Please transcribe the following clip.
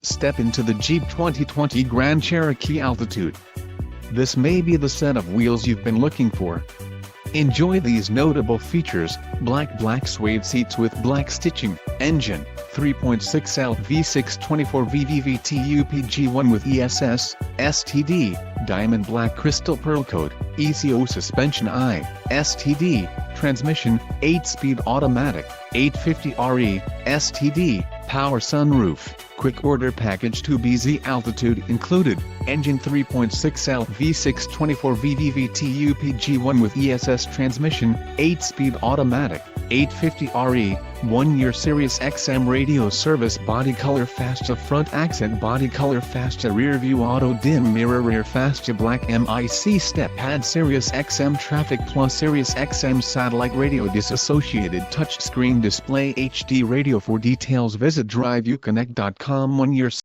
Step into the Jeep 2020 Grand Cherokee Altitude. This may be the set of wheels you've been looking for. Enjoy these notable features: black suede seats with black stitching, engine, 3.6L V6 24 VVVT UPG1 with ESS, STD, diamond black crystal pearl coat, ECO suspension STD, transmission, 8-speed automatic, 850RE, STD, power sunroof, quick order package 2BZ altitude included, engine 3.6L V6 24 VVVT UPG1 with ESS transmission, 8-speed automatic, 850RE, 1-year Sirius XM radio service, body color fascia front accent, body color fascia rear view auto dim mirror rear fascia black MIC step pad, Sirius XM traffic plus Sirius XM satellite radio, disassociated touchscreen display, HD radio. For details visit driveyouconnect.com. 1-year